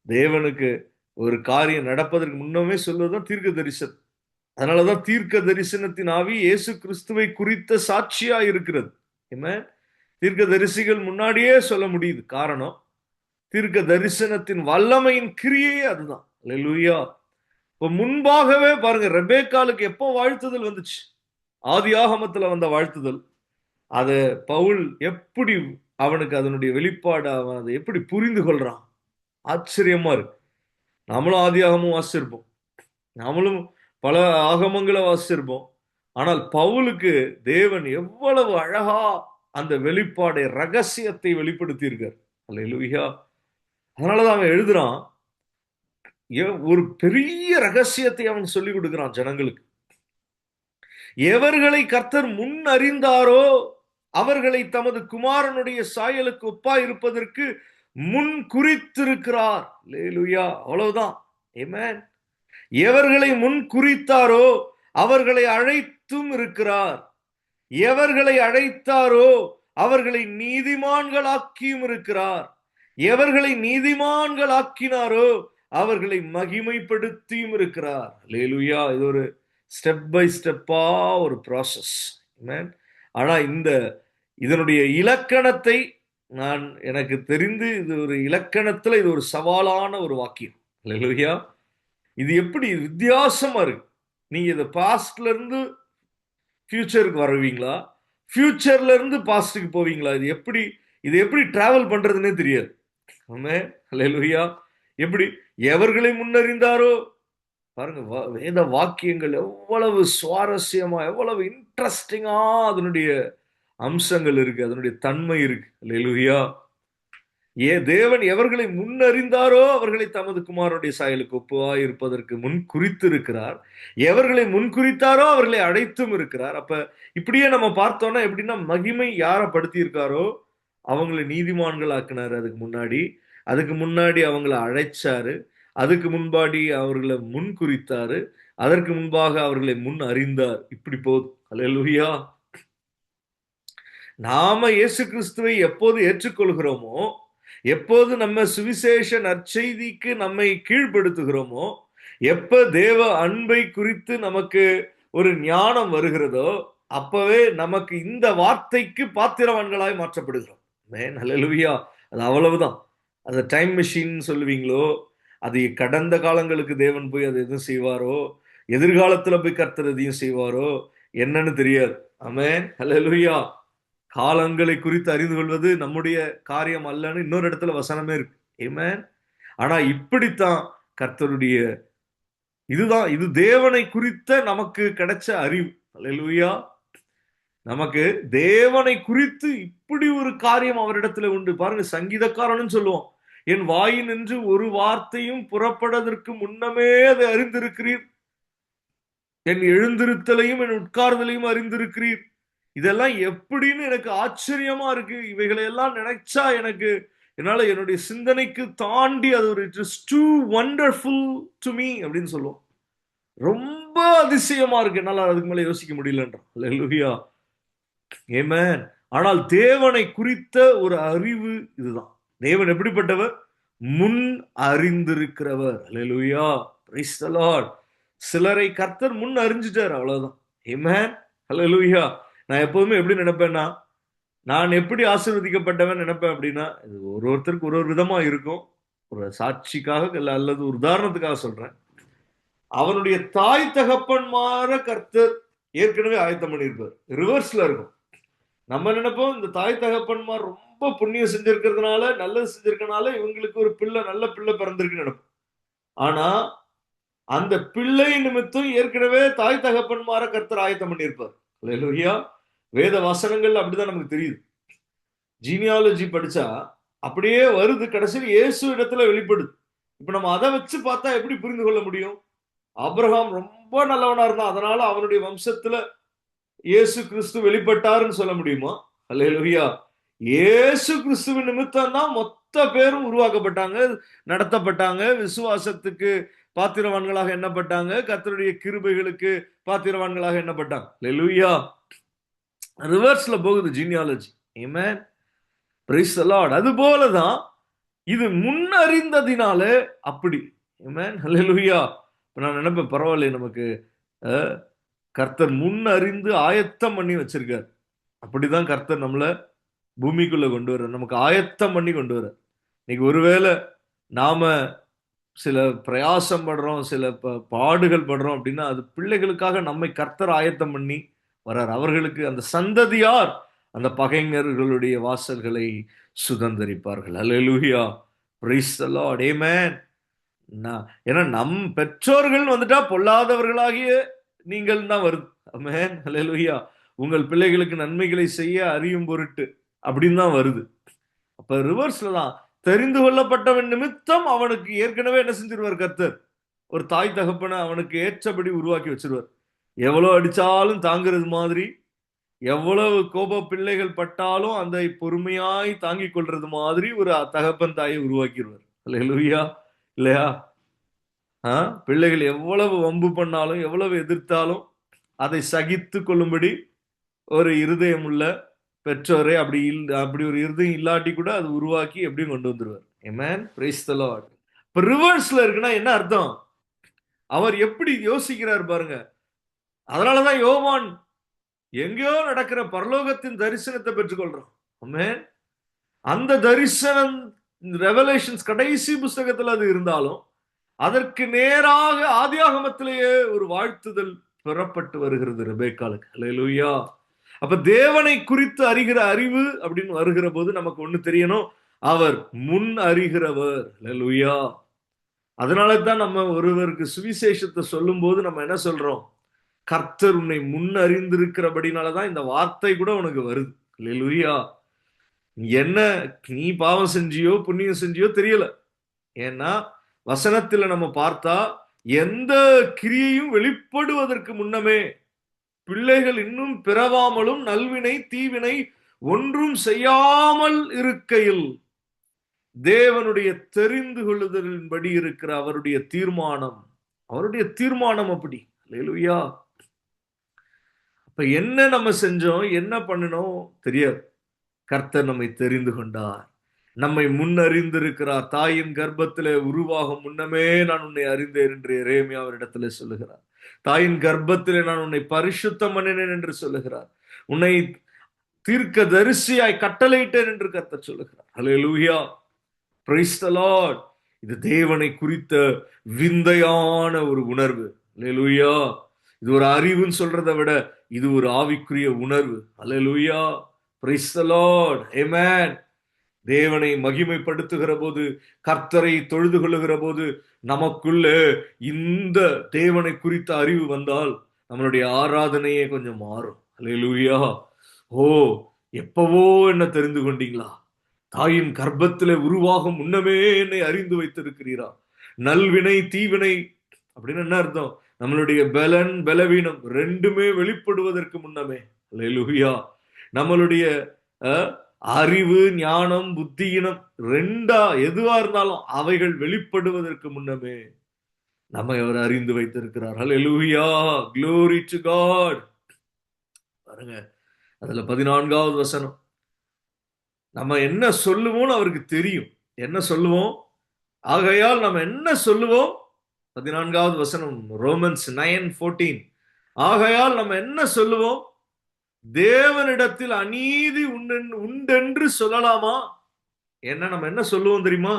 தேவனுக்கு ஒரு காரியம் நடப்பதற்கு முன்னமே சொல்வதுதான் தீர்க்க தரிசனம். அதனாலதான் தீர்க்க தரிசனத்தின் ஆவி இயேசு கிறிஸ்துவை குறித்த சாட்சியா இருக்கிறது. ஆமென். தீர்க்க தரிசிகள் முன்னாடியே சொல்ல முடியுது. காரணம், தீர்க்க தரிசனத்தின் வல்லமையின் கிரியையே அதுதான். அல்லேலூயா. இப்ப முன்பாகவே பாருங்க, ரெபேக்காலுக்கு எப்போ வாழ்த்துதல் வந்துச்சு? ஆதியாகமத்துல வந்த வாழ்த்துதல். அது பவுல் எப்படி அவனுக்கு அதனுடைய வெளிப்பாடு, அவன் அதை எப்படி புரிந்து கொள்றான், ஆச்சரியமா இருக்கு. நம்மளும் ஆதியாகமும் வாசிச்சிருப்போம், நம்மளும் பல ஆகமங்களை வாசிச்சிருப்போம். ஆனால் பவுலுக்கு தேவன் எவ்வளவு அழகா அந்த வெளிப்பாடை, ரகசியத்தை வெளிப்படுத்தி இருக்கார். அல்லேலூயா. அதனாலதான் அவன் எழுதுறான், ஒரு பெரிய ரகசியத்தை அவன் சொல்லிக் கொடுக்கிறான் ஜனங்களுக்கு. எவர்களை கர்த்தர் முன் அறிந்தாரோ அவர்களை தமது குமாரனுடைய சாயலுக்கு ஒப்பா இருப்பதற்கு முன் குறித்திருக்கிறார். அல்லேலூயா. அவ்வளவுதான். ஆமென். எவர்களை முன் குறித்தாரோ அவர்களை அழைத்தும் இருக்கிறார். எவர்களை அழைத்தாரோ அவர்களை நீதிமான்களாக்கியும் இருக்கிறார். எவர்களை நீதிமான்களாக்கினாரோ அவர்களை மகிமைப்படுத்தியும் இருக்கிறார். அல்லேலூயா. இது ஒரு ஸ்டெப் பை ஸ்டெப்பா ஒரு ப்ராசஸ். ஆனா இதனுடைய இலக்கணத்தை நான் எனக்கு தெரிந்து, இது ஒரு இலக்கணத்துல இது ஒரு சவாலான ஒரு வாக்கியம். அல்லேலூயா. இது எப்படி வித்தியாசமா இருக்கு. நீங்க இதை பாஸ்ட்ல இருந்து ஃபியூச்சருக்கு வருவீங்களா, ஃபியூச்சர்ல இருந்து பாஸ்டுக்கு போவீங்களா? இது எப்படி டிராவல் பண்றதுன்னே தெரியாது. ஆமென். ஹல்லேலூயா. எப்படி எவர்களை முன்னறிந்தாரோ பாருங்க, வேத வாக்கியங்கள் எவ்வளவு சுவாரஸ்யமா, எவ்வளவு இன்ட்ரெஸ்டிங்கா அதனுடைய அம்சங்கள் இருக்கு, அதனுடைய தன்மை இருக்கு. அல்லேலூயா. தேவன் எவர்களை முன்னறிந்தாரோ அவர்களை தமது குமாரனுடைய சாயலுக்கு ஒப்புவாய் இருப்பதற்கு முன் குறித்திருக்கிறார். எவர்களை முன் குறித்தாரோ அவர்களை அழைத்தும் இருக்கிறார். அப்ப இப்படியே நம்ம பார்த்தோம்னா எப்படின்னா, மகிமை யார படுத்தி இருக்காரோ அவங்களை நீதிமான்கள் ஆக்கினாரு. அதுக்கு முன்னாடி அவங்கள அழைச்சாரு. அதுக்கு முன்பாடி அவர்களை முன் குறித்தாரு. அதற்கு முன்பாக அவர்களை முன் அறிந்தார். இப்படி போகுது. அல்லேலூயா. நாம இயேசு கிறிஸ்துவை எப்போது ஏற்றுக்கொள்கிறோமோ, எப்போது நம்ம சுவிசேஷ நற்செய்திக்கு நம்மை கீழ்ப்படுத்துகிறோமோ, எப்ப தேவ அன்பை குறித்து நமக்கு ஒரு ஞானம் வருகிறதோ, அப்பவே நமக்கு இந்த வார்த்தைக்கு பாத்திரவான்களாய் மாற்றப்படுகிறோம். ஹல்லேலூயா. அது அவ்வளவுதான். அந்த டைம் மெஷின் சொல்லுவீங்களோ, அது கடந்த காலங்களுக்கு தேவன் போய் அது எதுவும் செய்வாரோ, எதிர்காலத்துல போய் கர்த்தர் எதையும் செய்வாரோ என்னன்னு தெரியாது. ஆமென். ஹல்லேலூயா. காலங்களை குறித்து அறிந்து கொள்வது நம்முடைய காரியம் அல்லன்னு இன்னொரு இடத்துல வசனமே இருக்கு. ஆமென். ஆனா இப்படித்தான் கர்த்தருடைய இது தேவனை குறித்த நமக்கு கிடைச்ச அறிவு. ஹல்லேலூயா. நமக்கு தேவனை குறித்து இப்படி ஒரு காரியம் அவரிடத்துல உண்டு. பாருங்க, சங்கீதக்காரன்னு சொல்லுவோம், என் வாயினின்று ஒரு வார்த்தையும் புறப்படுவதற்கு முன்னமே அதை அறிந்திருக்கிறீர், என் எழுந்திருத்தலையும் என் உட்கார்தலையும் அறிந்திருக்கிறீர். இதெல்லாம் எப்படின்னு எனக்கு ஆச்சரியமா இருக்கு. இவைகளை எல்லாம் நினைச்சா என்னால என்னுடைய சிந்தனைக்கு தாண்டி அது ஒரு it is too wonderful to me அப்படின்னு சொல்லுவோம். ரொம்ப அதிசயமா இருக்கு, என்னால அதுக்கு மேல யோசிக்க முடியலன்றான். அல்லேலூயா. ஆமென். ஆனால் தேவனை குறித்த ஒரு அறிவு இதுதான். தேவன் எப்படிப்பட்டவர்? முன் அறிந்திருக்கிறவர். அல்லேலூயா. Praise the Lord. சிலரை கர்த்தர் முன் அறிஞ்சிட்டார், அவ்வளவுதான். ஆமென். அல்லேலூயா. நான் எப்பவுமே எப்படி நினைப்பேன்னா, நான் எப்படி ஆசீர்வதிக்கப்பட்டவன் நினைப்பேன் அப்படின்னா, இது ஒருத்தருக்கு ஒரு விதமா இருக்கும். ஒரு சாட்சிக்காக அல்லது ஒரு உதாரணத்துக்காக சொல்றேன். அவனுடைய தாய் தகப்பன்மார கர்த்தர் ஏற்கனவே ஆயத்தம் பண்ணியிருப்பார். ரிவர்ஸ்ல இருக்கும். நம்ம நினைப்போம், இந்த தாய் தகப்பன்மார் ரொம்ப புண்ணியம் செஞ்சிருக்கிறதுனால, நல்லது செஞ்சிருக்கனால இவங்களுக்கு ஒரு நல்ல பிள்ளை பிறந்திருக்குன்னு நினைப்போம். ஆனா அந்த பிள்ளை நிமித்தம் ஏற்கனவே தாய் தகப்பன்மார கர்த்தர் ஆயத்தம் பண்ணியிருப்பார். அல்லேலூயா. வேத வசனங்கள் அப்படிதான் நமக்கு தெரியுது. ஜீனியாலஜி படிச்சா அப்படியே வருது, கடைசியில் இயேசு இடத்துல வெளிப்படுது. இப்ப நம்ம அதை வச்சு பார்த்தா எப்படி புரிந்து கொள்ள முடியும்? ஆபிரகாம் ரொம்ப நல்லவனா இருந்தான், அதனால அவனுடைய வம்சத்துல இயேசு கிறிஸ்து வெளிப்பட்டாருன்னு சொல்ல முடியுமா? அல்லேலூயா. இயேசு கிறிஸ்துவின் நிமித்தம் தான் மொத்த பேரும் உருவாக்கப்பட்டாங்க, நடத்தப்பட்டாங்க, விசுவாசத்துக்கு பாத்திரவான்களாக எண்ணப்பட்டாங்க, கர்த்தருடைய கிருபைகளுக்கு பாத்திரவான்களாக எண்ணப்பட்டாங்க. அல்லேலூயா. ரிவர்ஸ்ல போகுது genealogy. Amen. Praise the Lord. அது போலதான் இது முன்னறிந்ததினால அப்படி. ஆமென். ஹல்லேலூயா. நான் நினைப்பேன், பரவாயில்லை, நமக்கு கர்த்தர் முன் அறிந்து ஆயத்தம் பண்ணி வச்சிருக்கார். அப்படிதான் கர்த்தர் நம்மள பூமிக்குள்ள கொண்டு வர, நமக்கு ஆயத்தம் பண்ணி கொண்டு வர. இன்னைக்கு ஒருவேளை நாம சில பிரயாசம் படுறோம், சில பாடுகள் படுறோம் அப்படின்னா, அது பிள்ளைகளுக்காக நம்மை கர்த்தர் ஆயத்தம் பண்ணி வர்றார். அவர்களுக்கு அந்த சந்ததியார் அந்த பகைஞர்களுடைய வாசல்களை சுதந்தரிப்பார்கள். அல்லேலூயா. Praise the Lord. ஆமென். ஏன்னா நம் பெற்றோர்கள் வந்துட்டா பொல்லாதவர்களாகிய நீங்கள் தான் வருது. ஆமென். அல்லேலூயா. உங்கள் பிள்ளைகளுக்கு நன்மைகளை செய்ய அறியும் பொருட்டு அப்படின்னு தான் வருது. அப்ப ரிவர்ஸ்ல தான், தெரிந்து கொள்ளப்பட்டவன் நிமித்தம் அவனுக்கு ஏற்கனவே என்ன செஞ்சிருவார் கர்த்தர்? ஒரு தாய் தகப்பனை அவனுக்கு ஏற்றபடி உருவாக்கி வச்சிருவார். எவ்வளவு அடிச்சாலும் தாங்கிறது மாதிரி, எவ்வளவு கோப பிள்ளைகள் பட்டாலும் அந்த பொறுமையாய் தாங்கிக் கொள்றது மாதிரி ஒரு தகப்பன் தாயை உருவாக்கிடுவார். அல்லேலூயா. இல்லையா? பிள்ளைகள் எவ்வளவு வம்பு பண்ணாலும், எவ்வளவு எதிர்த்தாலும் அதை சகித்து கொள்ளும்படி ஒரு இருதயம் உள்ள பெற்றோரை அப்படி ஒரு இருதயம் இல்லாட்டி கூட அது உருவாக்கி எப்படியும் கொண்டு வந்துருவார். ஆமென். Praise the Lord. இப்ப ரிவர்ஸ்ல இருக்குன்னா என்ன அர்த்தம்? அவர் எப்படி யோசிக்கிறார் பாருங்க. அதனாலதான் யோவான் எங்கேயோ நடக்கிற பரலோகத்தின் தரிசனத்தை பெற்றுக்கொள்றான். ஆமென். அந்த தரிசனம் ரெவலேஷன்ஸ் கடைசி புஸ்தகத்துல அது இருந்தாலும், அதற்கு நேராக ஆதியாகமத்திலேயே ஒரு வாழ்த்துதல் பெறப்பட்டு வருகிறது ரெபெக்காளுக்கு. அல்லேலூயா. அப்ப தேவனை குறித்து அறிகிற அறிவு அப்படின்னு வருகிற போது நமக்கு ஒண்ணு தெரியணும், அவர் முன் அறிகிறவர். அல்லேலூயா. அதனால தான் நம்ம ஒருவருக்கு சுவிசேஷத்தை சொல்லும் போது நம்ம என்ன சொல்றோம், கர்த்தர் உன்னை முன் அறிந்திருக்கிறபடினாலதான் இந்த வார்த்தை கூட உனக்கு வருது. அல்லேலூயா. என்ன நீ பாவம் செஞ்சியோ புண்ணியம் செஞ்சியோ தெரியல. ஏன்னா வசனத்துல நம்ம பார்த்தா எந்த கிரியையும் வெளிப்படுவதற்கு முன்னமே பிள்ளைகள் இன்னும் பிறவாமலும் நல்வினை தீவினை ஒன்றும் செய்யாமல் இருக்கையில் தேவனுடைய தெரிந்து கொள்ளுதலின்படி இருக்கிற அவருடைய தீர்மானம் அப்படி. அல்லேலூயா. அப்ப என்ன நம்ம செஞ்சோம், என்ன பண்ணினோம் தெரியாது. கர்த்தர் நம்மை தெரிந்து கொண்டார், நம்மை முன்னறிந்திருக்கிறார். தாயின் கர்ப்பத்திலே உருவாகும் முன்னமே நான் உன்னை அறிந்தேன் என்று எரேமியா அவரிடத்திலே சொல்லுகிறார். தாயின் கர்ப்பத்திலே நான் உன்னை பரிசுத்தம் பண்ணினேன் என்று சொல்லுகிறார். உன்னை தீர்க்க தரிசியாய் கட்டளையிட்டேன் என்று கர்த்தர் சொல்லுகிறார். அல்லேலூயா. Praise the Lord. இது தேவனை குறித்த விந்தையான ஒரு உணர்வு. அல்லேலூயா. இது ஒரு அறிவுன்னு சொல்றதை விட இது ஒரு ஆவிக்குரிய உணர்வு. அல்லேலூயா. Praise the Lord. ஆமென். தேவனை மகிமைப்படுத்துகிற போது, கர்த்தரை தொழுது கொள்ளுகிற போது நமக்குள்ளே இந்த தேவனை குறித்த அறிவு வந்தால் நம்மளுடைய ஆராதனையே கொஞ்சம் மாறும். அல்லேலூயா. ஓ, எப்பவோ என்ன தெரிந்து கொண்டீங்களா? தாயின் கர்ப்பத்திலே உருவாகும் முன்னமே என்னை அறிந்து வைத்திருக்கிறீரா? நல்வினை தீவினை அப்படின்னு என்ன அர்த்தம்? நம்மளுடைய பலன் பலவீனம் ரெண்டுமே வெளிப்படுவதற்கு முன்னமே. அல்லேலூயா. நம்மளுடைய அறிவு ஞானம் புத்தியினம் ரெண்டா எதுவா இருந்தாலும் அவைகள் வெளிப்படுவதற்கு முன்னமே நம்மை அவர் அறிந்து வைத்திருக்கிறார். அல்லேலூயா. glory to God. பாருங்க, அதுல 14வது வசனம், நம்ம என்ன சொல்லுவோம்னு அவருக்கு தெரியும். என்ன சொல்லுவோம், ஆகையால் நம்ம என்ன சொல்லுவோம். 14வது வசனம் ரோமன்ஸ் 9:14. ஆகையால் நம்ம என்ன சொல்லுவோம், தேவனிடத்தில் அநீதி உண்டென்று சொல்லலாமா? ஏன்னா நம்ம என்ன சொல்லுவோம் தெரியுமா?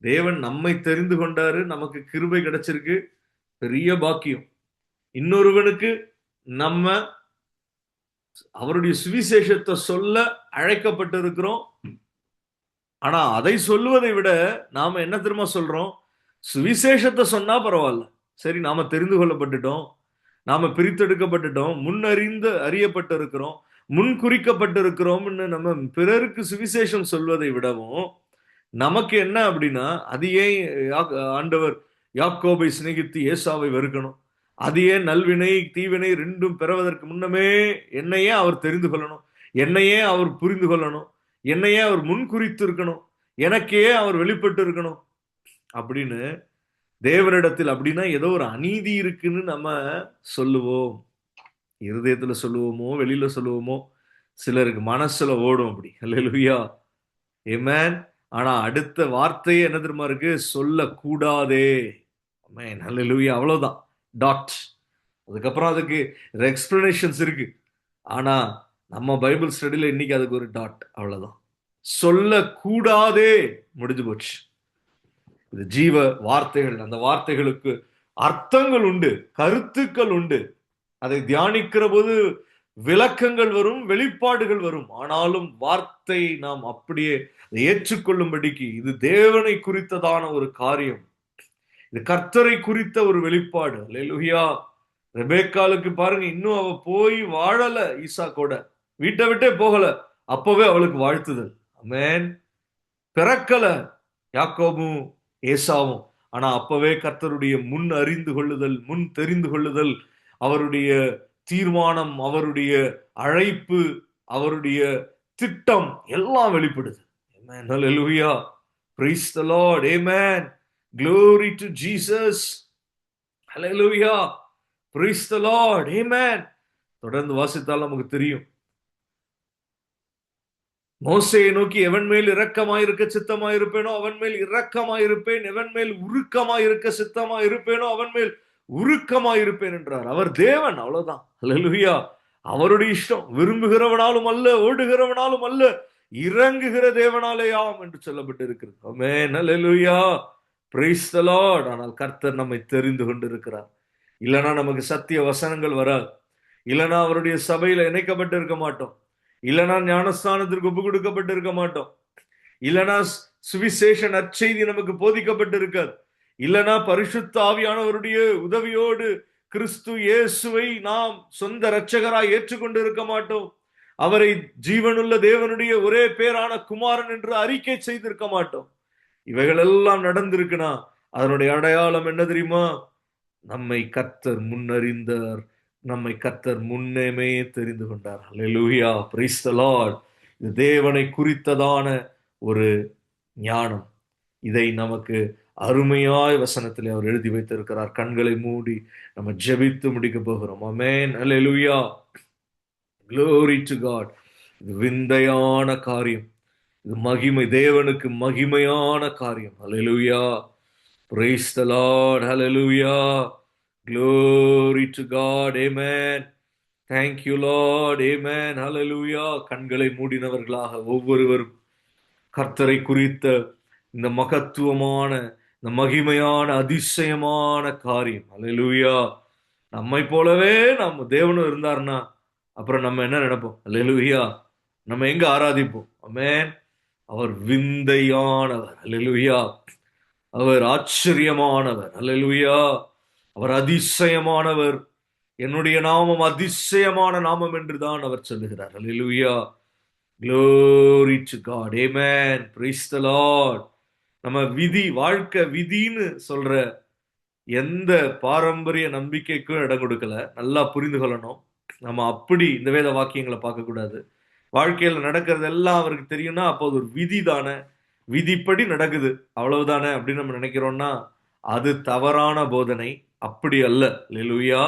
தேவன் நம்மை தெரிந்து கொண்டாரு, நமக்கு கிருபை கிடைச்சிருக்கு, பெரிய பாக்கியம். இன்னொருவனுக்கு நம்ம அவருடைய சுவிசேஷத்தை சொல்ல அழைக்கப்பட்டிருக்கிறோம். ஆனா அதை சொல்லுவதை விட நாம என்ன தெரியுமா சொல்றோம், சுவிசேஷத்தை சொன்னா பரவாயில்ல, சரி நாம தெரிந்து கொள்ளப்பட்டுட்டோம், நாம பிரித்தெடுக்கப்பட்டுட்டோம், முன்னறிந்து அறியப்பட்டிருக்கிறோம், முன் குறிக்கப்பட்டிருக்கிறோம்னு நம்ம பிறருக்கு சுவிசேஷம் சொல்வதை விடவும் நமக்கு என்ன அப்படின்னா, அது ஏன் ஆண்டவர் யாக்கோபை சிநேகித்து ஏசாவை வெறுக்கணும்? அது ஏன் நல்வினை தீவினை ரெண்டும் பெறுவதற்கு முன்னமே என்னையே அவர் தெரிந்து கொள்ளணும், என்னையே அவர் புரிந்து கொள்ளணும், என்னையே அவர் முன் குறித்து இருக்கணும், எனக்கே அவர் வெளிப்பட்டு இருக்கணும் அப்படின்னு தேவனிடத்தில். அப்படின்னா ஏதோ ஒரு அநீதி இருக்குன்னு நம்ம சொல்லுவோம். இருதயத்துல சொல்லுவோமோ வெளியில சொல்லுவோமோ, சிலருக்கு மனசுல ஓடும் அப்படி. அல்லேலூயா. ஆமென். ஆனா அடுத்த வார்த்தையே என்ன தெரியுமா இருக்கு, சொல்லக்கூடாதே. ஆமென். அல்லேலூயா. அவ்வளவுதான், டாட். அதுக்கப்புறம் அதுக்கு எக்ஸ்பிளனேஷன்ஸ் இருக்கு. ஆனா நம்ம பைபிள் ஸ்டடியில இன்னைக்கு அதுக்கு ஒரு டாட், அவ்வளவுதான். சொல்லக்கூடாதே, முடிஞ்சு போச்சு. இது ஜீவ வார்த்தைகள். அந்த வார்த்தைகளுக்கு அர்த்தங்கள் உண்டு, கருத்துக்கள் உண்டு. அதை தியானிக்கிற போது விளக்கங்கள் வரும், வெளிப்பாடுகள் வரும். ஆனாலும் வார்த்தை நாம் அப்படியே ஏற்றுக்கொள்ளும்படிக்கு இது தேவனை குறித்ததான ஒரு காரியம், இது கர்த்தரை குறித்த ஒரு வெளிப்பாடு. அல்லேலூயா. ரெபேக்காளுக்கு பாருங்க, இன்னும் அவ போய் வாழல, ஈசாக்கோட வீட்டை விட்டே போகல, அப்பவே அவளுக்கு வாழ்த்துதல். ஆமென். பிறக்கல யாக்கோபும் ஏசாவும், ஆனா அப்பவே கர்த்தருடைய முன் அறிந்து கொள்ளுதல், முன் தெரிந்து கொள்ளுதல், அவருடைய தீர்மானம், அவருடைய அழைப்பு, அவருடைய திட்டம் எல்லாம் வெளிப்படுது. Amen. Hallelujah. Praise the Lord. Amen. Glory to Jesus. Hallelujah. Praise the Lord. Amen. தொடர்ந்து வாசித்தால் நமக்கு தெரியும், மோசேயை நோக்கி எவன் மேல் இரக்கமாயிருக்க சித்தமாயிருப்பேனோ அவன் மேல் இரக்கமாயிருப்பேன், எவன் மேல் உருக்கமாயிருக்க சித்தமாயிருப்பேனோ அவன் மேல் உருக்கமாயிருப்பேன் என்றார். அவர் தேவன், அவ்வளவுதான். அல்லேலூயா. அவருடைய இஷ்டம், விரும்புகிறவனாலும் அல்ல, ஓடுகிறவனாலும் அல்ல, இறங்குகிற தேவனாலேயாம் என்று சொல்லப்பட்டு இருக்கிறது. ஆமென். அல்லேலூயா. Praise the Lord. ஆனால் கர்த்தர் நம்மை தெரிந்து கொண்டிருக்கிறார். இல்லைன்னா நமக்கு சத்திய வசனங்கள் வராது. இல்லைன்னா அவருடைய சபையில இணைக்கப்பட்டு இருக்க மாட்டோம். இல்லைன்னா ஞானஸ்தானத்திற்கு ஒப்பு கொடுக்கப்பட்டு இருக்க மாட்டோம். இல்லைன்னா சுவிசேஷ நற்செய்தி நமக்கு போதிக்கப்பட்டு இருக்காது. இல்லைன்னா பரிசுத்த ஆவியானவருடைய உதவியோடு கிறிஸ்து இயேசுவை நாம் சொந்த இரட்சகராய் ஏற்றுக்கொண்டு இருக்க மாட்டோம். அவரை ஜீவனுள்ள தேவனுடைய ஒரே பேரான குமாரன் என்று அறிக்கை செய்திருக்க மாட்டோம். இவைகள் எல்லாம் நடந்திருக்குன்னா அதனுடைய அடையாளம் என்ன தெரியுமா? நம்மை கர்த்தர் முன்னறிந்தார், நம்மை கர்த்தர் முன்னமே தெரிந்து கொண்டார். ஹல்லேலூயா, பிரைஸ் தி லார்ட். இது தேவனை குறித்ததான ஒரு ஞானம். இதை நமக்கு அருமையாய் வசனத்தில் அவர் எழுதி வைத்திருக்கிறார். கண்களை மூடி நம்ம ஜெபித்து முடிக்க போகிறோம். ஆமென், ஹல்லேலூயா, glory to God. இது விந்தையான காரியம். இது மகிமை, தேவனுக்கு மகிமையான காரியம். ஹல்லேலூயா, praise the Lord, hallelujah, glory to God, amen, thank you Lord, amen, hallelujah. கண்களை மூடினவர்களாக ஒவ்வொருவரும் கர்த்தரை குறித்த இந்த மகத்துவமான, இந்த மகிமையான, அதிசயமான காரியம், ஹல்லேலூயா. நம்மை போலவே நம்ம தேவனும் இருந்தார்னா அப்புறம் நம்ம என்ன நினைப்போம்? ஹல்லேலூயா, நம்ம எங்க ஆராதிப்போம்? ஆமென். அவர் விந்தையானவர், ஹல்லேலூயா. அவர் ஆச்சரியமானவர், ஹல்லேலூயா. அவர் அதிசயமானவர். என்னுடைய நாமம் அதிசயமான நாமம் என்றுதான் அவர் சொல்லுகிறார். ஹல்லேலூயா, glory to God, amen, praise the Lord. நம்ம விதி, வாழ்க்கை விதின்னு சொல்ற எந்த பாரம்பரிய நம்பிக்கைக்கும் இடம் கொடுக்கல. நல்லா புரிந்து கொள்ளணும். நம்ம அப்படி இந்த வேத வாக்கியங்களை பார்க்க கூடாது. வாழ்க்கையில் நடக்கிறது எல்லாம் அவருக்கு தெரியும்னா அப்போ அது ஒரு விதி தானே, விதிப்படி நடக்குது அவ்வளவுதானே அப்படின்னு நம்ம நினைக்கிறோம்னா அது தவறான போதனை. அப்படி அல்ல. ஹல்லேலூயா.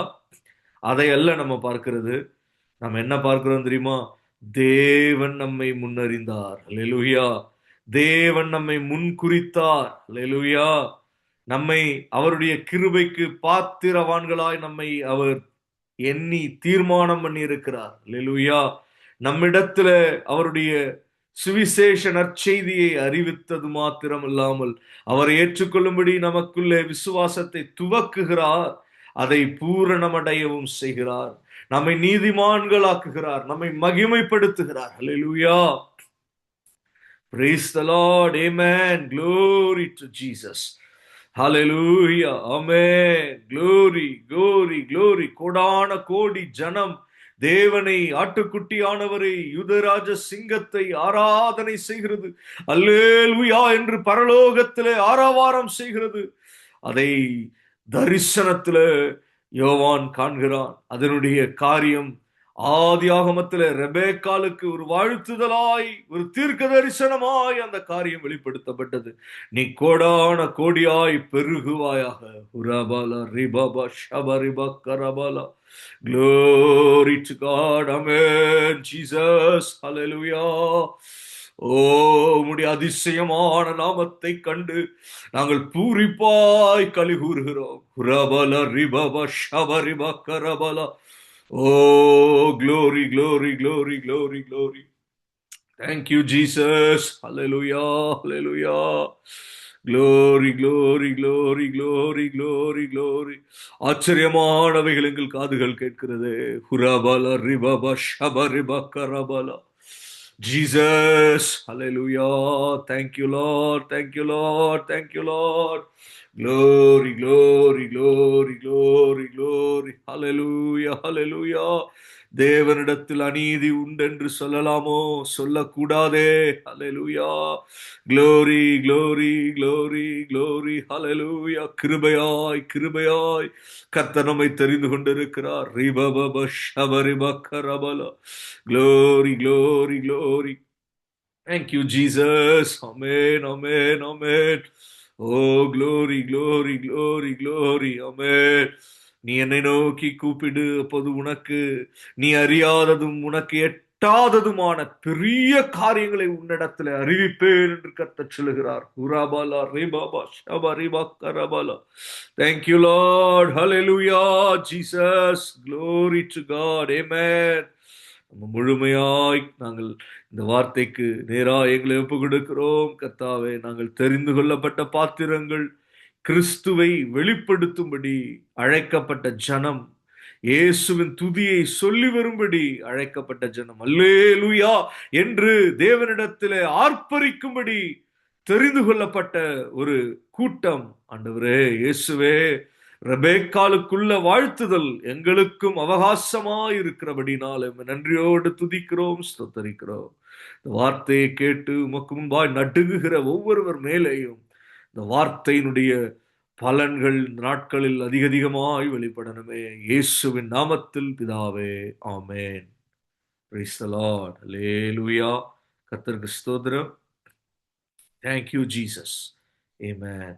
அதை அல்ல நம்ம பார்க்கிறது. நம்ம என்ன பார்க்கிறோம் தெரியுமா? தேவன் நம்மை முன்னறிந்தார். ஹல்லேலூயா. தேவன் நம்மை முன்குறித்தார். ஹல்லேலூயா. நம்மை அவருடைய கிருபைக்கு பாத்திரவான்களாய் நம்மை அவர் எண்ணி தீர்மானம் பண்ணி இருக்கிறார். ஹல்லேலூயா. நம்மிடத்துல அவருடைய சுவிசேஷ நற்செய்தியை அறிவித்தது மாத்திரம் இல்லாமல் அவரை ஏற்றுக்கொள்ளும்படி நமக்குள்ளே விசுவாசத்தை துவக்குகிறார். அதை பூரணமடையவும் செய்கிறார். நம்மை நீதிமான்களாக்குகிறார். நம்மை மகிமைப்படுத்துகிறார். ஹல்லேலூயா, praise the Lord, amen, glory to Jesus, hallelujah, amen, glory, glory, glory. கோடான கோடி ஜனம் தேவனை, ஆட்டுக்குட்டியானவரை, யூதராஜ சிங்கத்தை ஆராதனை செய்கிறது. அல்லேலூயா என்று பரலோகத்திலே ஆரவாரம் செய்கிறது. அதை தரிசனத்திலே யோவான் காண்கிறான். அதனுடைய காரியம் ஆதியாகமத்திலே ரெபேக்காளுக்கு ஒரு வாழ்த்துதலாய், ஒரு தீர்க்க தரிசனமாய் அந்த காரியம் வெளிப்படுத்தப்பட்டது. நீ கோடான கோடியாய் பெருகுவாயாக. உரபல ரிபப ஷபரிப கரபல. Glory to God, amen, Jesus, hallelujah. ஓ, உம்முடைய அதிசயமான நாமத்தை கண்டு நாங்கள் பூரிப்பாய் களி கூறுகிறோம். ரபல ரிபப ஷபரிப கரபல. Oh, glory, glory, glory, glory, glory. Thank you, Jesus. Hallelujah, hallelujah. Glory, glory, glory, glory, glory, glory. ஆச்சரியமானவைகள் எங்கள் காதுகள் கேட்கிறது. ஹுரபல ரிபப ஷபரிப கரபல. Jesus, hallelujah. Thank you, Lord. Thank you, Lord. Thank you, Lord. Glory, glory, glory, glory, glory. Hallelujah, hallelujah. தேவனிடத்தில் அநீதி உண்டென்று சொல்லலாமோ? சொல்லக்கூடாதே. ஹல்லேலூயா. Glory, glory, glory, glory. ஹல்லேலூயா. கிருபையாய், கிருபையாய் கர்த்தர் நம்மை தெரிந்து கொண்டிருக்கிறார். ரிபபப ஷபரிப கரபல. Glory, glory, glory. Thank you, Jesus. Amen, amen, amen. Oh, glory, glory, glory, glory. Amen. நீ என்னை நோக்கி கூப்பிடு, அப்போது உனக்கு நீ அறியாததும் உனக்கு எட்டாததுமான பெரிய காரியங்களை உன்னிடத்தில் அறிவிப்பேன் என்று கர்த்தர் சொல்லுகிறார். உராபாலா ரேபாபா ஷபா ரேபா கரபாலா. Thank you, Lord. Hallelujah, Jesus. Glory to God. Amen. நம்ம முழுமையாய் நாங்கள் இந்த வார்த்தைக்கு நேராக எங்களை ஒப்பு கொடுக்கிறோம். கர்த்தாவே, நாங்கள் தெரிந்து கொள்ளப்பட்ட பாத்திரங்கள், கிறிஸ்துவை வெளிப்படுத்தும்படி அழைக்கப்பட்ட ஜனம், இயேசுவின் துதியை சொல்லி வரும்படி அழைக்கப்பட்ட ஜனம் அல்லேலூயா என்று தேவனிடத்திலே ஆர்ப்பரிக்கும்படி தெரிந்து கொள்ளப்பட்ட ஒரு கூட்டம். ஆண்டவரே இயேசுவே, ரெபேக்காளுக்குள்ள வாழ்த்துதல் எங்களுக்கும் அவகாசமாய் இருக்கிறபடினால் நன்றியோடு துதிக்கிறோம், ஸ்தோத்தரிக்கிறோம். இந்த வார்த்தையை கேட்டு உமக்கு முன்பாய் நடுங்குகிற ஒவ்வொருவர் மேலேயும் இந்த வார்த்தையினுடைய பலன்கள் இந்த நாட்களில் அதிக அதிகமாய் வெளிப்படணுமே. இயேசுவின் நாமத்தில் பிதாவே, ஆமென். Praise the Lord. Hallelujah. கர்த்தருக்கு ஸ்தோத்திரம். Thank you, Jesus. Amen.